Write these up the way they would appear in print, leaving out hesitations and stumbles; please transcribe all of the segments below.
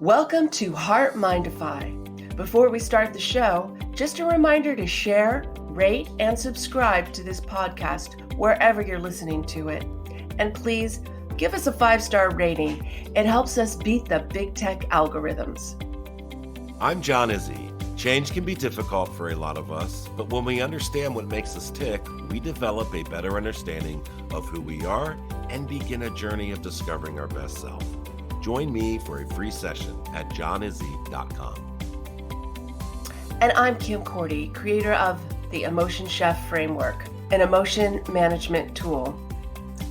Welcome to Heart Mindify. Before we start the show, just a reminder to share, rate, and subscribe to this podcast wherever you're listening to it. And please give us a 5-star rating. It helps us beat the big tech algorithms. I'm John Izzy. Change can be difficult for a lot of us, but when we understand what makes us tick, we develop a better understanding of who we are and begin a journey of discovering our best self. Join me for a free session at johnizzy.com. And I'm Kim Cordy, creator of the Emotion Chef Framework, an emotion management tool.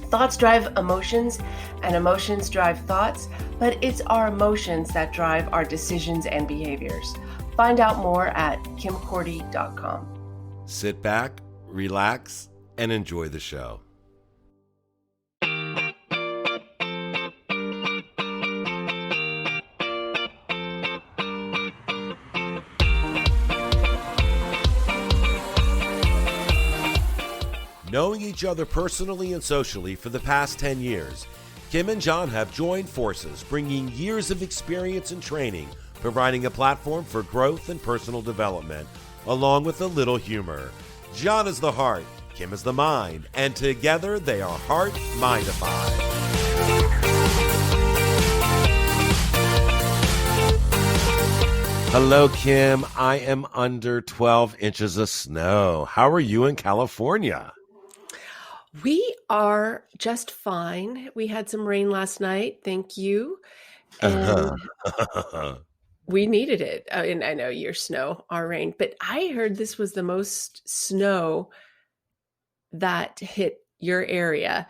Thoughts drive emotions, and emotions drive thoughts, but it's our emotions that drive our decisions and behaviors. Find out more at kimcordy.com. Sit back, relax, and enjoy the show. Knowing each other personally and socially for the past 10 years, Kim and John have joined forces, bringing years of experience and training, providing a platform for growth and personal development, along with a little humor. John is the heart, Kim is the mind, and together they are Heart Mindify. Hello, Kim. I am under 12 inches of snow. How are you in California? We are just fine. We had some rain last night. Thank you. And we needed it. And I know your snow, our rain, but I heard this was the most snow that hit your area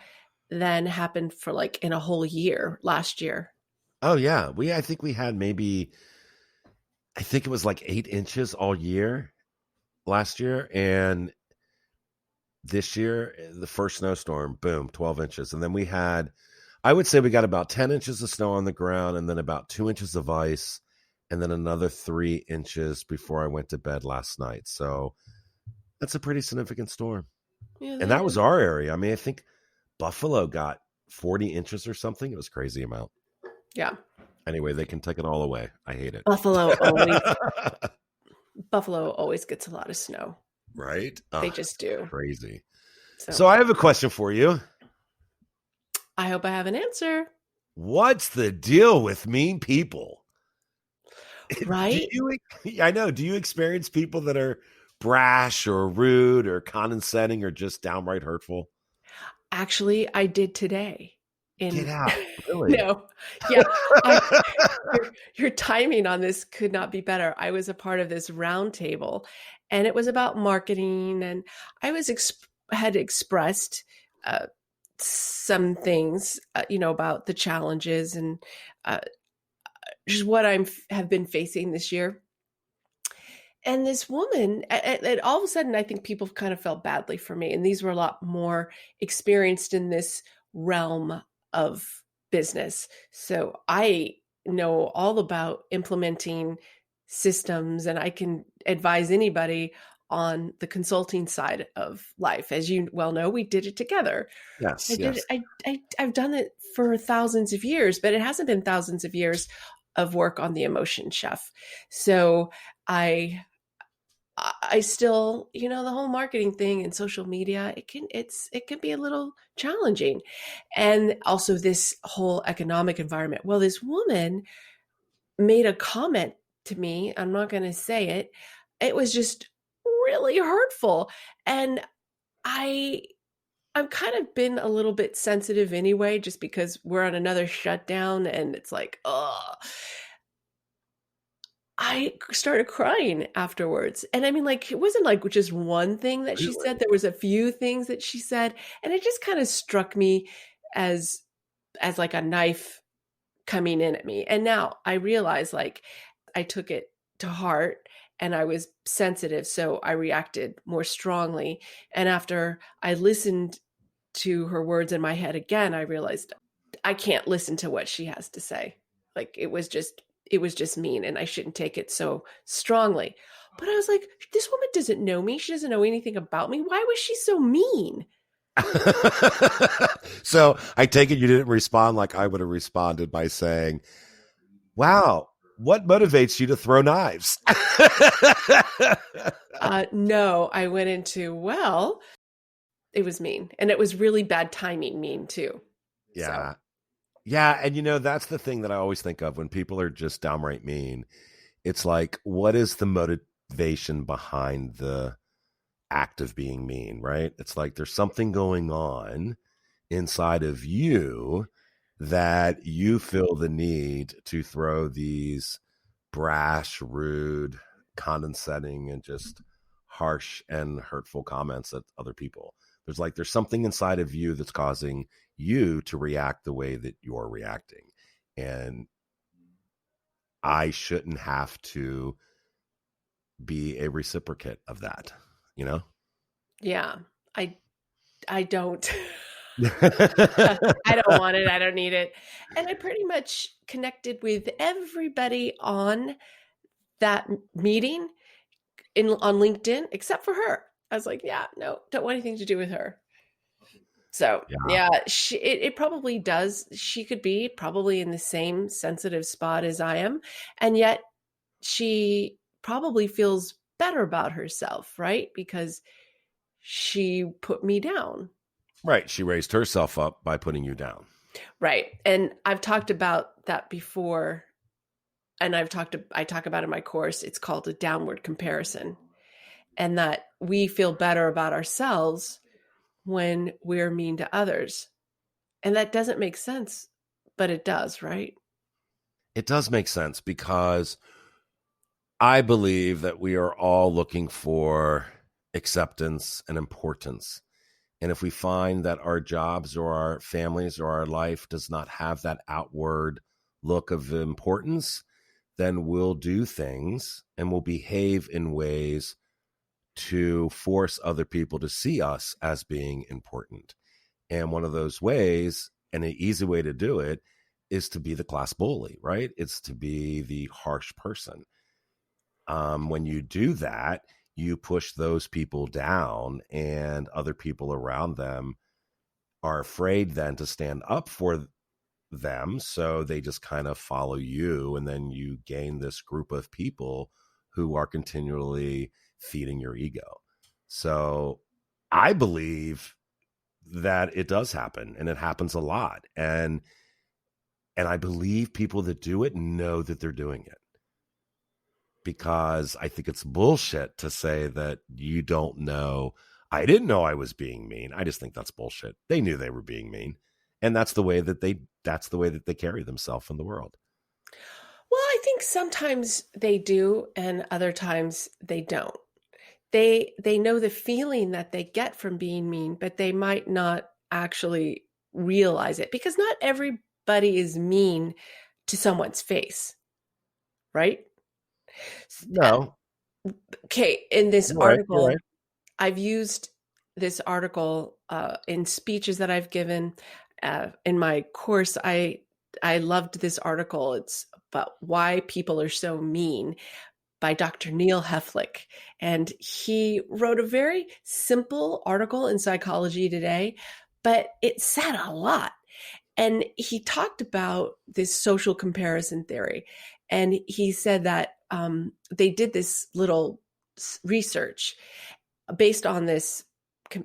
than happened for like in a whole year last year. Oh, yeah. I think we had I think it was like 8 inches all year last year. And this year, the first snowstorm, boom, 12 inches. And then I would say we got about 10 inches of snow on the ground and then about 2 inches of ice and then another 3 inches before I went to bed last night. So that's a pretty significant storm. Yeah, and that was our area. I mean, I think Buffalo got 40 inches or something. It was a crazy amount. Yeah. Anyway, they can take it all away. I hate it. Buffalo always gets a lot of snow. Right? They just do. Crazy. So I have a question for you. I hope I have an answer. What's the deal with mean people? Right? I know. Do you experience people that are brash or rude or condescending or just downright hurtful? Actually, I did today. Get out. Really? No. Yeah. Your timing on this could not be better. I was a part of this round table and it was about marketing, and I had expressed some things, about the challenges and just what have been facing this year. And this woman, and all of a sudden, I think people kind of felt badly for me. And these were a lot more experienced in this realm of business. So I know all about implementing systems, and I can advise anybody on the consulting side of life. As you well know, we did it together. Yes. I've done it for thousands of years, but it hasn't been thousands of years of work on the Emotion Chef. So I still, the whole marketing thing and social media, it can be a little challenging. And also this whole economic environment. Well, this woman made a comment to me. I'm not going to say it. It was just really hurtful. And I've kind of been a little bit sensitive anyway, just because we're on another shutdown and it's like, I started crying afterwards. And I mean, it wasn't like just one thing that she said. There was a few things that she said. And it just kind of struck me as like a knife coming in at me. And now I realize I took it to heart and I was sensitive. So I reacted more strongly. And after I listened to her words in my head again, I realized I can't listen to what she has to say. It was just mean, and I shouldn't take it so strongly. But I was like, this woman doesn't know me. She doesn't know anything about me. Why was she so mean? So I take it you didn't respond like I would have responded by saying, Wow. What motivates you to throw knives? No, I went into, well, it was mean. And it was really bad timing mean too. So, Yeah. Yeah. And that's the thing that I always think of when people are just downright mean. It's like, what is the motivation behind the act of being mean, right? It's like there's something going on inside of you that you feel the need to throw these brash, rude, condescending, and just harsh and hurtful comments at other people. There's something inside of you that's causing you to react the way that you're reacting. And I shouldn't have to be a reciprocate of that, you know? yeah, I I don't. I don't want it. I don't need it. And I pretty much connected with everybody on that meeting on LinkedIn except for her. I was like, yeah, no, don't want anything to do with her. So Yeah. yeah, it probably does. She could be probably in the same sensitive spot as I am, and yet she probably feels better about herself, right? Because she put me down. Right. She raised herself up by putting you down. Right. And I've talked about that before. And I talk about in my course, it's called a downward comparison. And that we feel better about ourselves when we're mean to others. And that doesn't make sense, but it does, right? It does make sense because I believe that we are all looking for acceptance and importance. And if we find that our jobs or our families or our life does not have that outward look of importance, then we'll do things and we'll behave in ways to force other people to see us as being important. And one of those ways, and an easy way to do it, is to be the class bully, right? It's to be the harsh person. When you do that, you push those people down, and other people around them are afraid then to stand up for them. So they just kind of follow you. And then you gain this group of people who are continually feeding your ego. So I believe that it does happen, and it happens a lot. And I believe people that do it know that they're doing it, because I think it's bullshit to say that you don't know. I didn't know I was being mean. I just think that's bullshit. They knew they were being mean. And that's the way that they carry themselves in the world. Well, I think sometimes they do and other times they don't. They know the feeling that they get from being mean, but they might not actually realize it because not everybody is mean to someone's face, right? No, Okay, in this you're right. You're right. article, I've used this article in speeches that I've given in my course. I loved this article. It's about why people are so mean by Dr. Neil Heflick. And he wrote a very simple article in Psychology Today, but it said a lot. And he talked about this social comparison theory. And he said that they did this little research based on this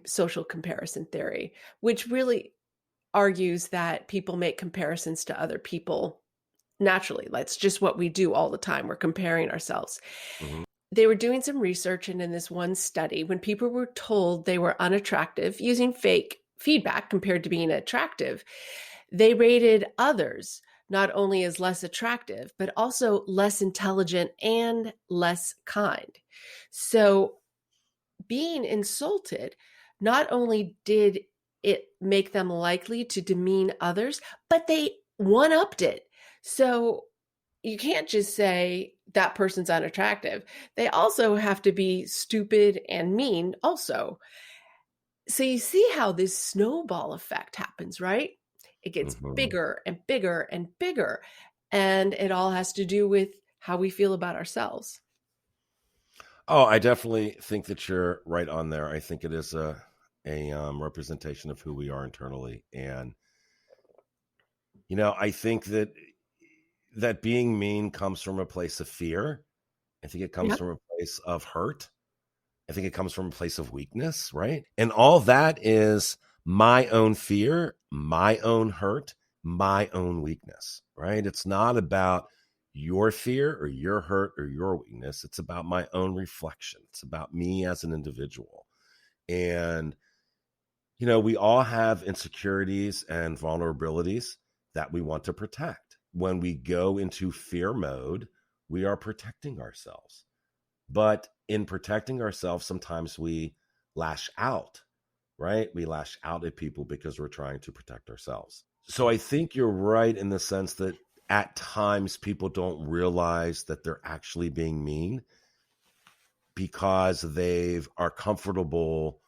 social comparison theory, which really argues that people make comparisons to other people naturally. That's just what we do all the time. We're comparing ourselves. Mhm. They were doing some research, and in this one study, when people were told they were unattractive using fake feedback compared to being attractive, they rated others not only as less attractive, but also less intelligent and less kind. So being insulted, not only did it make them likely to demean others, but they one upped it. So you can't just say that person's unattractive. They also have to be stupid and mean, also. So you see how this snowball effect happens, right? It gets Mhm. bigger and bigger and bigger. And it all has to do with how we feel about ourselves. Oh, I definitely think that you're right on there. I think it is a representation of who we are internally. And I think that that being mean comes from a place of fear. I think it comes Yeah. from a place of hurt. I think it comes from a place of weakness, right? And all that is my own fear, my own hurt, my own weakness, right? It's not about your fear or your hurt or your weakness. It's about my own reflection. It's about me as an individual. And, we all have insecurities and vulnerabilities that we want to protect. When we go into fear mode, we are protecting ourselves. But in protecting ourselves, sometimes we lash out, right? We lash out at people because we're trying to protect ourselves. So I think you're right in the sense that at times people don't realize that they're actually being mean because they are comfortable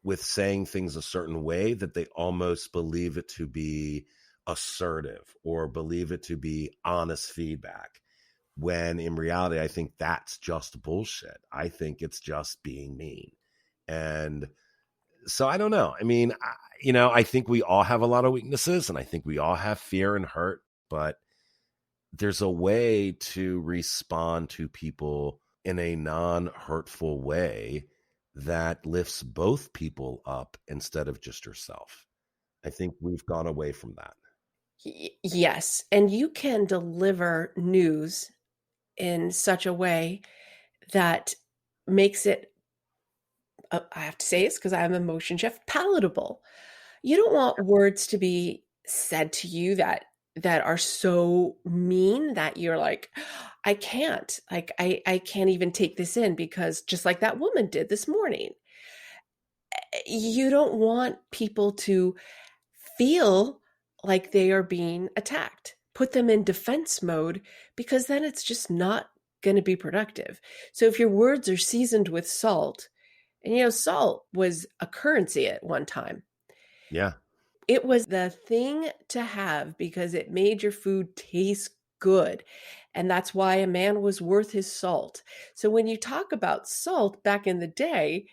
with saying things a certain way that they almost believe it to be assertive or believe it to be honest feedback. When in reality, I think that's just bullshit. I think it's just being mean. And so I don't know. I mean, I think we all have a lot of weaknesses and I think we all have fear and hurt, but there's a way to respond to people in a non-hurtful way that lifts both people up instead of just yourself. I think we've gone away from that. Yes. And you can deliver news in such a way that makes it, I have to say this because I'm a motion chef, palatable. You don't want words to be said to you that are so mean that you're like, I can't, like, I can't even take this in because just like that woman did this morning. You don't want people to feel like they are being attacked. Put them in defense mode because then it's just not going to be productive. So if your words are seasoned with salt, and salt was a currency at one time. Yeah. It was the thing to have because it made your food taste good. And that's why a man was worth his salt. So when you talk about salt back in the day,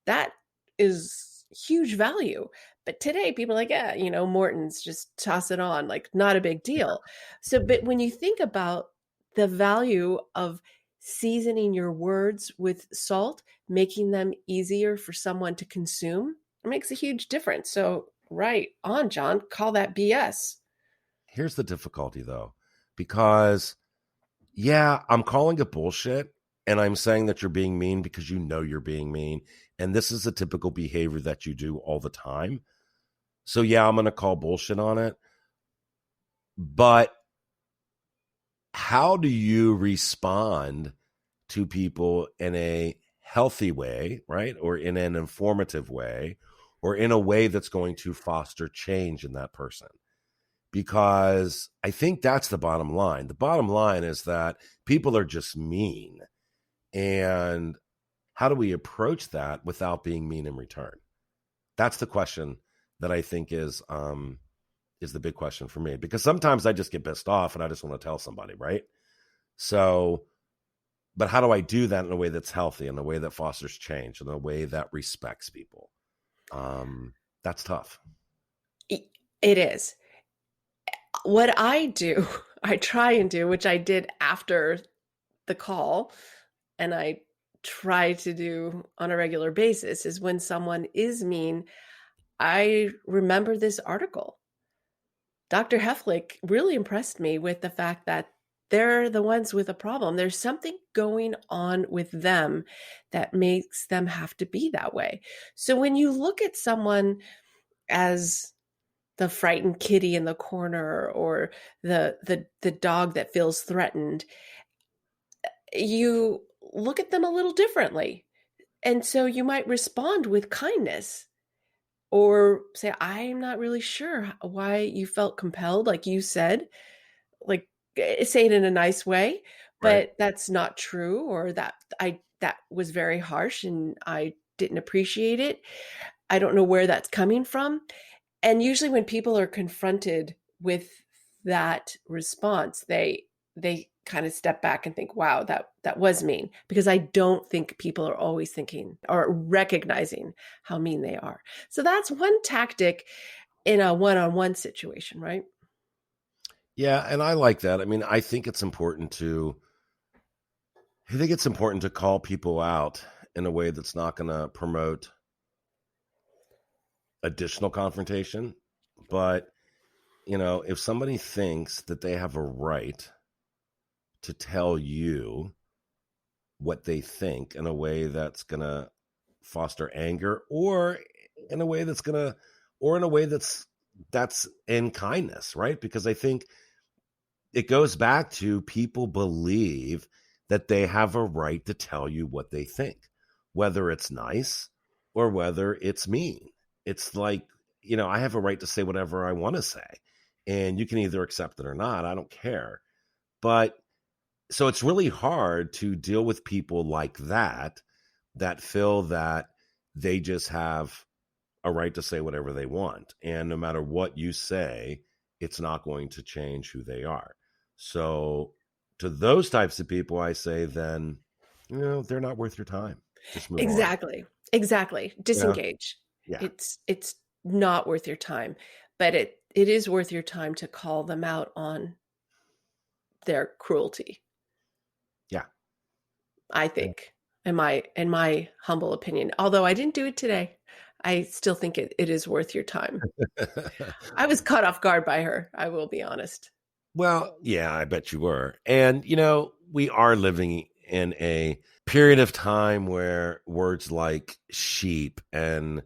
that is huge value. But today people are like, yeah, Morton's, just toss it on, like not a big deal. So, but when you think about the value of seasoning your words with salt, making them easier for someone to consume, it makes a huge difference. So, right on, John, call that BS. Here's the difficulty though, because yeah, I'm calling it bullshit. And I'm saying that you're being mean because you're being mean. And this is a typical behavior that you do all the time. So yeah, I'm going to call bullshit on it. But how do you respond to people in a healthy way, right? Or in an informative way, or in a way that's going to foster change in that person? Because I think that's the bottom line. The bottom line is that people are just mean. And how do we approach that without being mean in return? That's the question that I think is the big question for me. Because sometimes I just get pissed off and I just want to tell somebody, right? So, but how do I do that in a way that's healthy, in a way that fosters change, in a way that respects people? That's tough. It is. What I do, I try and do, which I did after the call, and I try to do on a regular basis, is when someone is mean, I remember this article. Dr. Heflick really impressed me with the fact that they're the ones with a problem. There's something going on with them that makes them have to be that way. So when you look at someone as the frightened kitty in the corner or the dog that feels threatened, you look at them a little differently. And so you might respond with kindness or say, I'm not really sure why you felt compelled, like you said, like say it in a nice way, Right. but that's not true, or that was very harsh and I didn't appreciate it. I don't know where that's coming from. And usually when people are confronted with that response, they kind of step back and think, wow, that was mean, because I don't think people are always thinking or recognizing how mean they are. So that's one tactic in a one-on-one situation, right? Yeah, and I like that. I mean, I think it's important to call people out in a way that's not going to promote additional confrontation. But, if somebody thinks that they have a right to tell you what they think in a way that's going to foster anger, or in a way that's going to, or in a way that's in kindness, right? Because I think it goes back to people believe that they have a right to tell you what they think, whether it's nice or whether it's mean. It's like, I have a right to say whatever I want to say, and you can either accept it or not. I don't care. But so it's really hard to deal with people like that feel that they just have a right to say whatever they want. And no matter what you say, it's not going to change who they are. So to those types of people, I say, then, they're not worth your time. Just move on. Exactly. Exactly. Yeah. Disengage. Yeah. It's not worth your time, but it is worth your time to call them out on their cruelty, Yeah. I Yeah. think, in my humble opinion. Although I didn't do it today, I still think it is worth your time. I was caught off guard by her, I will be honest. Well, yeah, I bet you were. And, we are living in a period of time where words like sheep and,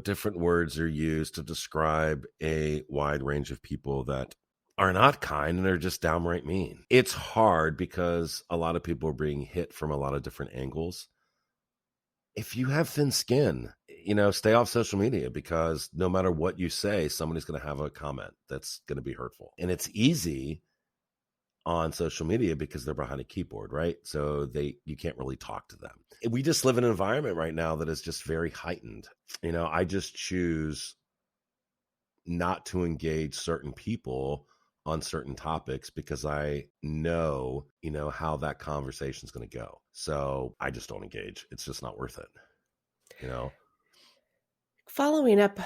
different words are used to describe a wide range of people that are not kind and are just downright mean. It's hard because a lot of people are being hit from a lot of different angles. If you have thin skin, stay off social media, because no matter what you say, somebody's going to have a comment that's going to be hurtful. And it's easy on social media because they're behind a keyboard, right? So you can't really talk to them. We just live in an environment right now that is just very heightened. I just choose not to engage certain people on certain topics because I know, how that conversation is going to go. So I just don't engage. It's just not worth it. Following up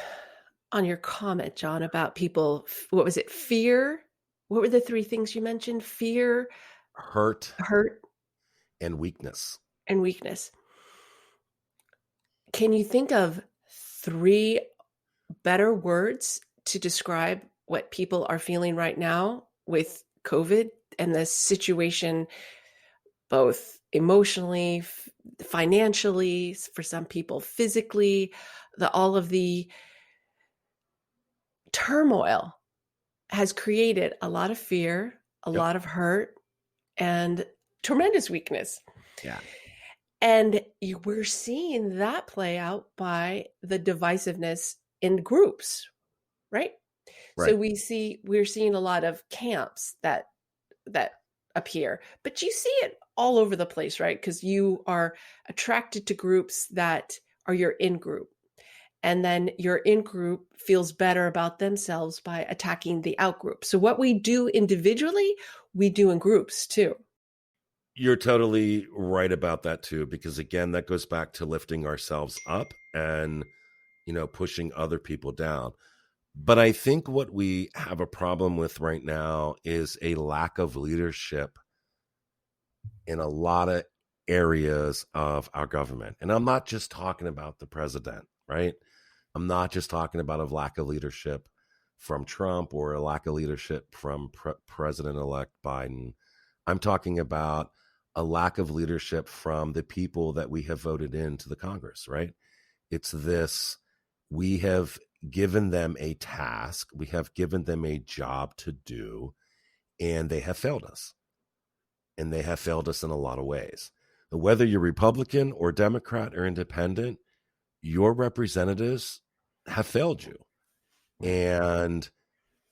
on your comment, John, about people, what was it? Fear? What were the three things you mentioned? Fear, Hurt hurt, and weakness. and weakness. Can you think of three better words to describe what people are feeling right now with COVID and the situation, both emotionally, financially, for some people physically, all of the turmoil has created a lot of fear, a Yep. lot of hurt, and tremendous weakness. Yeah. And we're seeing that play out by the divisiveness in groups, right? So Right. we're seeing a lot of camps that appear, but you see it all over the place, right? Because you are attracted to groups that are your in group. And then your in group feels better about themselves by attacking the out group. So what we do individually, we do in groups too. You're totally right about that too, because again, that goes back to lifting ourselves up and, pushing other people down. But I think what we have a problem with right now is a lack of leadership in a lot of areas of our government. And I'm not just talking about the president, right? I'm not just talking about a lack of leadership from Trump or a lack of leadership from President-elect Biden. I'm talking about a lack of leadership from the people that we have voted into the Congress, right? It's this, we have given them a task, we have given them a job to do, and they have failed us. And they have failed us in a lot of ways. Whether you're Republican or Democrat or independent, your representatives have failed you. And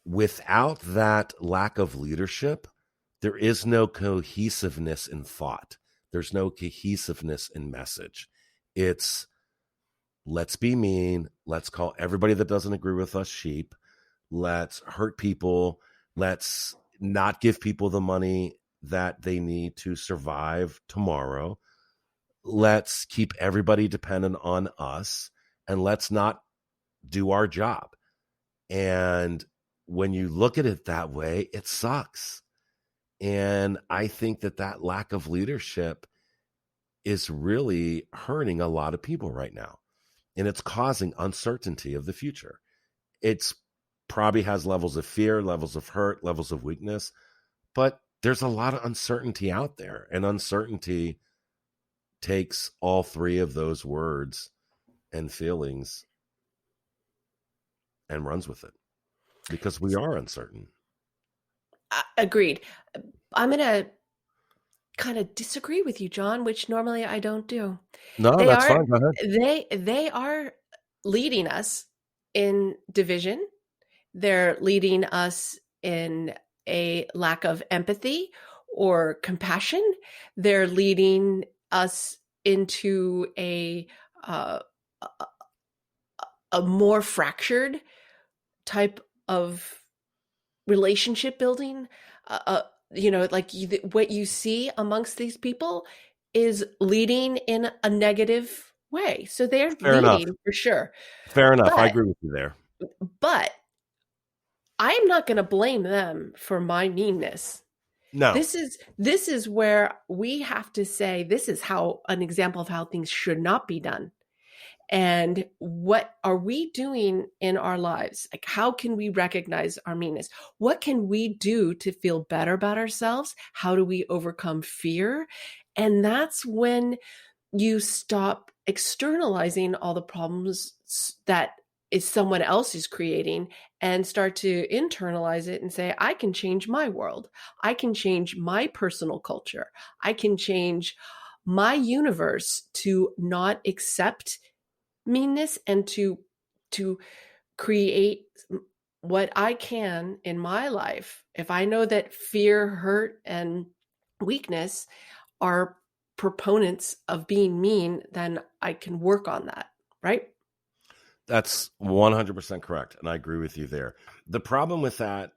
without that lack of leadership, there is no cohesiveness in thought. There's no cohesiveness in message. It's, let's be mean. Let's call everybody that doesn't agree with us sheep. Let's hurt people. Let's not give people the money that they need to survive tomorrow. Let's keep everybody dependent on us, and let's not do our job. And when you look at it that way, it sucks. And I think that lack of leadership is really hurting a lot of people right now. And it's causing uncertainty of the future. It's probably has levels of fear, levels of hurt, levels of weakness, but there's a lot of uncertainty out there. And uncertainty takes all three of those words and feelings and runs with it because we are uncertain. Agreed. I'm going to kind of disagree with you, John, which normally I don't do. No, They that's are fine. Go ahead. they are leading us in division. They're leading us in a lack of empathy or compassion. They're leading us into uh, a more fractured type of relationship building. What you see amongst these people is leading in a negative way. So they're Fair enough. leading for sure. Fair enough. I But agree with you there. but I'm not going to blame them for my meanness. No, This is where we have to say this is how an example of how things should not be done. And what are we doing in our lives? Like, how can we recognize our meanness? What can we do to feel better about ourselves? How do we overcome fear? And that's when you stop externalizing all the problems that is someone else is creating and start to internalize it and say, I can change my world. I can change my personal culture. I can change my universe to not accept meanness and to create what I can in my life. If I know that fear, hurt, and weakness are proponents of being mean, then I can work on that, right? that's 100% correct. And I agree with you there. The problem with that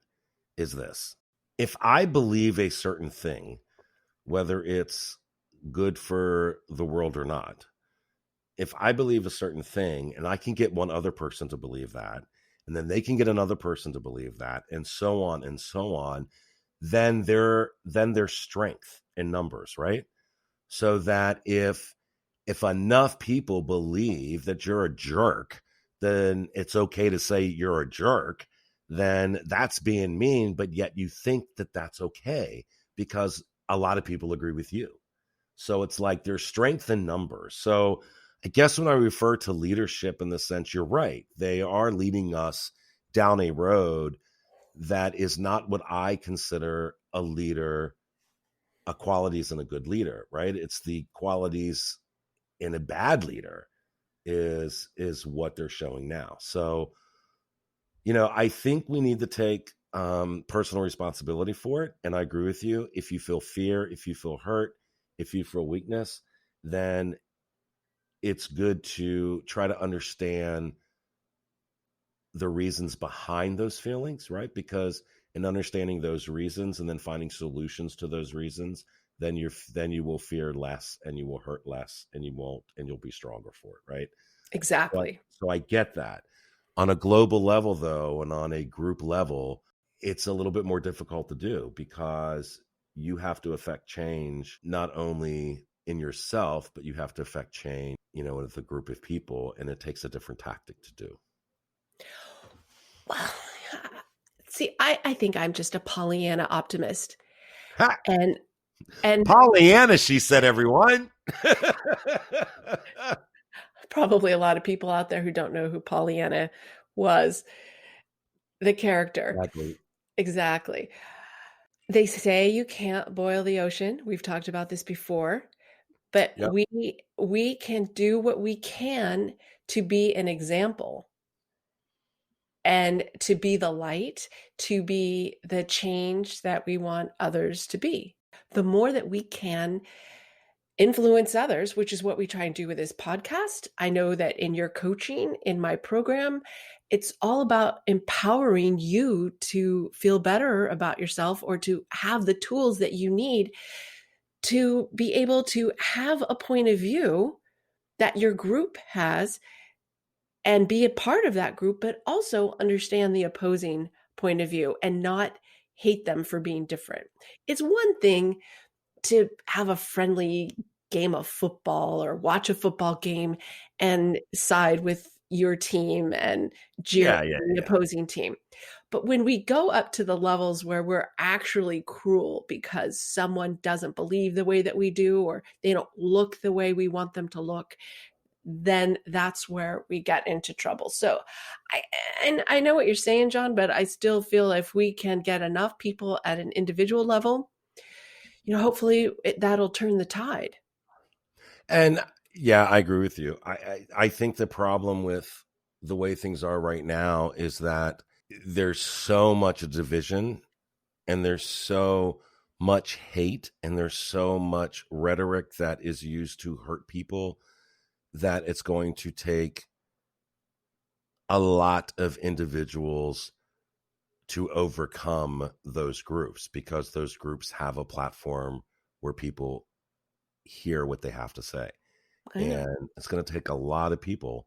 is this. If I believe a certain thing, whether it's good for the world or not, if I believe a certain thing and I can get one other person to believe that, and then they can get another person to believe that, and so on, then there's strength in numbers, right? So that if enough people believe that you're a jerk, then it's okay to say you're a jerk, then that's being mean, but yet you think that that's okay because a lot of people agree with you. So it's like there's strength in numbers. So I guess when I refer to leadership in the sense, you're right. They are leading us down a road that is not what I consider a leader, a qualities in a good leader, right? It's the qualities in a bad leader is what they're showing now. So, I think we need to take personal responsibility for it. And I agree with you. If you feel fear, if you feel hurt, if you feel weakness, then it's good to try to understand the reasons behind those feelings, right? Because in understanding those reasons and then finding solutions to those reasons, then you will fear less and you will hurt less and you'll be stronger for it, right? Exactly. So I get that. On a global level though, and on a group level, it's a little bit more difficult to do because you have to affect change not only in yourself, but you have to affect change, with a group of people, and it takes a different tactic to do. Well, see, I think I'm just a Pollyanna optimist. Ha! And Pollyanna, she said, everyone. probably a lot of people out there who don't know who Pollyanna was, the character. Exactly. They say you can't boil the ocean. We've talked about this before, but Yep. we can do what we can to be an example and to be the light, to be the change that we want others to be. The more that we can influence others, which is what we try and do with this podcast. I know that in your coaching, in my program, it's all about empowering you to feel better about yourself or to have the tools that you need to be able to have a point of view that your group has and be a part of that group, but also understand the opposing point of view and not hate them for being different. It's one thing to have a friendly game of football or watch a football game and side with your team and jeer Yeah, yeah, on the yeah. opposing team. But when we go up to the levels where we're actually cruel because someone doesn't believe the way that we do or they don't look the way we want them to look, then that's where we get into trouble. So I and I know what you're saying, John, but I still feel if we can get enough people at an individual level, hopefully that'll turn the tide. And yeah, I agree with you. I think the problem with the way things are right now is that there's so much division and there's so much hate and there's so much rhetoric that is used to hurt people that it's going to take a lot of individuals to overcome those groups because those groups have a platform where people hear what they have to say. I know. And it's going to take a lot of people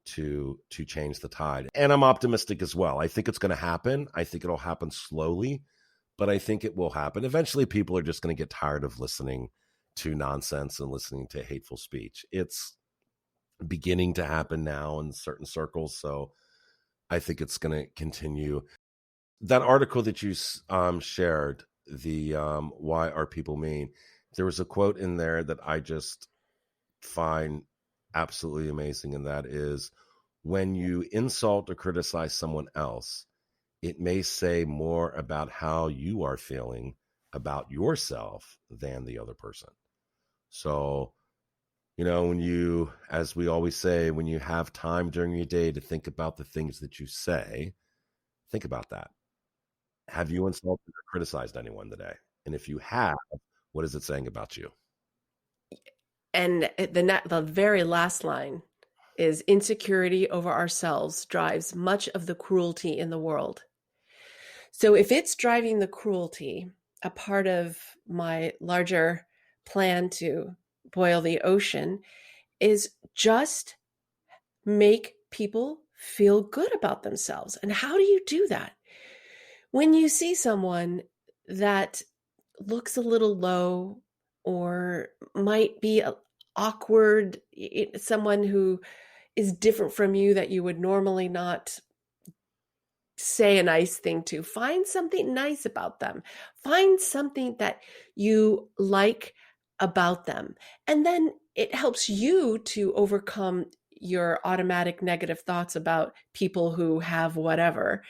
to change the tide. And I'm optimistic as well. I think it's going to happen. I think it'll happen slowly, but I think it will happen. Eventually people are just going to get tired of listening to nonsense and listening to hateful speech. It's beginning to happen now in certain circles, so I think it's going to continue. That article that you shared, the why are people mean, there was a quote in there that I just find absolutely amazing, and that is, when you insult or criticize someone else, it may say more about how you are feeling about yourself than the other person. So, when you, as we always say, when you have time during your day to think about the things that you say, think about that. Have you insulted or criticized anyone today? And if you have, what is it saying about you? And the very last line is insecurity over ourselves drives much of the cruelty in the world. So if it's driving the cruelty, a part of my larger plan to boil the ocean is just make people feel good about themselves. And how do you do that? When you see someone that looks a little low or might be awkward, someone who is different from you that you would normally not say a nice thing to, find something nice about them. Find something that you like about them. And then it helps you to overcome your automatic negative thoughts about people who have whatever,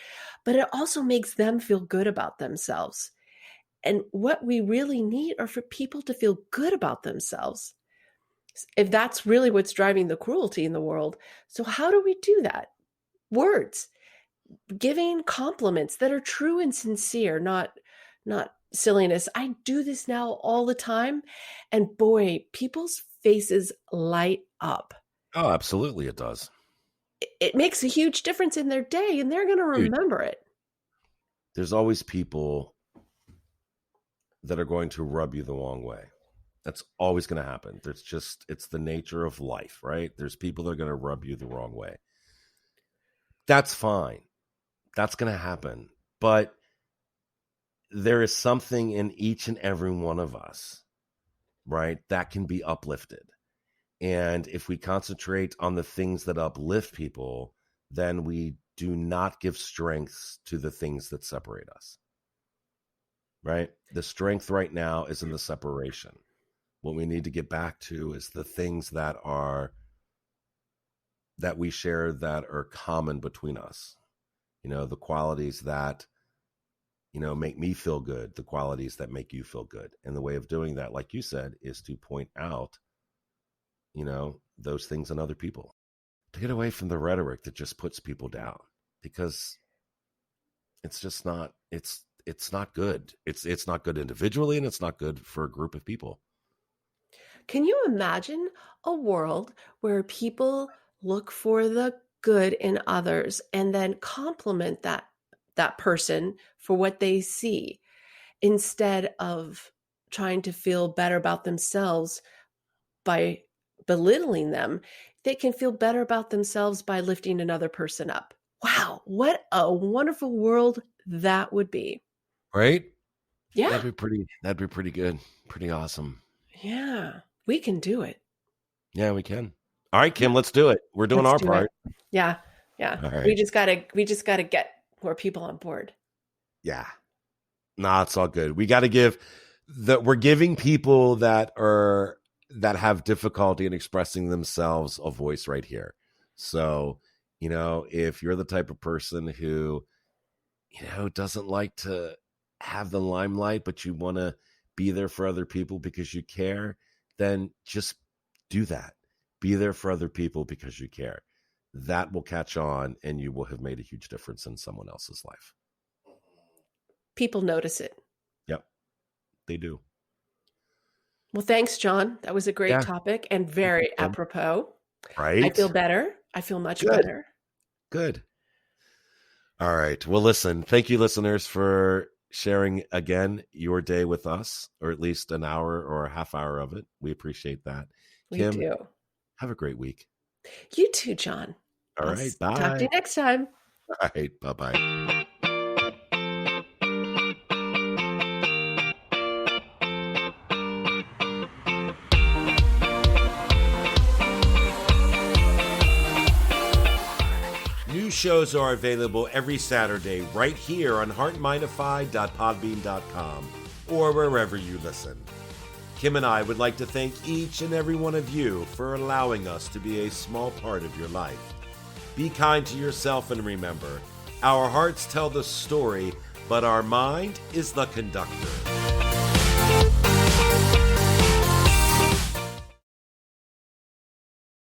but it also makes them feel good about themselves. And what we really need are for people to feel good about themselves. If that's really what's driving the cruelty in the world. So, how do we do that? Words, giving compliments that are true and sincere, not silliness. I do this now all the time, and boy, people's faces light up. Oh, absolutely, it does. It makes a huge difference in their day, and they're going to Huge. remember it. There's always people that are going to rub you the wrong way. That's always going to happen. It's the nature of life, right? There's people that are going to rub you the wrong way. That's fine. That's going to happen. But there is something in each and every one of us, right, that can be uplifted. And if we concentrate on the things that uplift people, then we do not give strength to the things that separate us, right? The strength right now is in the separation. What we need to get back to is the things that we share that are common between us. The qualities that, make me feel good, the qualities that make you feel good. And the way of doing that, like you said, is to point out, those things in other people. To get away from the rhetoric that just puts people down, because it's just not, it's not good. It's not good individually, and it's not good for a group of people. Can you imagine a world where people look for the good in others and then compliment that person for what they see instead of trying to feel better about themselves by belittling them? They can feel better about themselves by lifting another person up. Wow, what a wonderful world that would be. Right? Yeah. That'd be pretty good. Pretty awesome. Yeah. We can do it. Yeah, we can. All right, Yeah. Kim, let's do it. We're doing Let's our do it. part. Yeah. Yeah. All We right. just gotta get more people on board. Yeah. Nah, it's all good. We're giving people that have difficulty in expressing themselves a voice right here. So, if you're the type of person who, doesn't like to have the limelight, but you want to be there for other people because you care, then just do that. Be there for other people because you care. That will catch on, and you will have made a huge difference in someone else's life. People notice it. Yep, they do. Well, thanks, John. That was a great topic and very apropos. I Right? feel better. I feel much Good. better. Good. All right. Well, listen, thank you, listeners, for sharing again your day with us, or at least an hour or a half hour of it. We appreciate that. We Kim, do. have a great week. You too, John. All right. Bye. Talk to you next time. All right. Bye-bye. New shows are available every Saturday right here on heartmindify.podbean.com or wherever you listen. Kim and I would like to thank each and every one of you for allowing us to be a small part of your life. Be kind to yourself and remember, our hearts tell the story, but our mind is the conductor.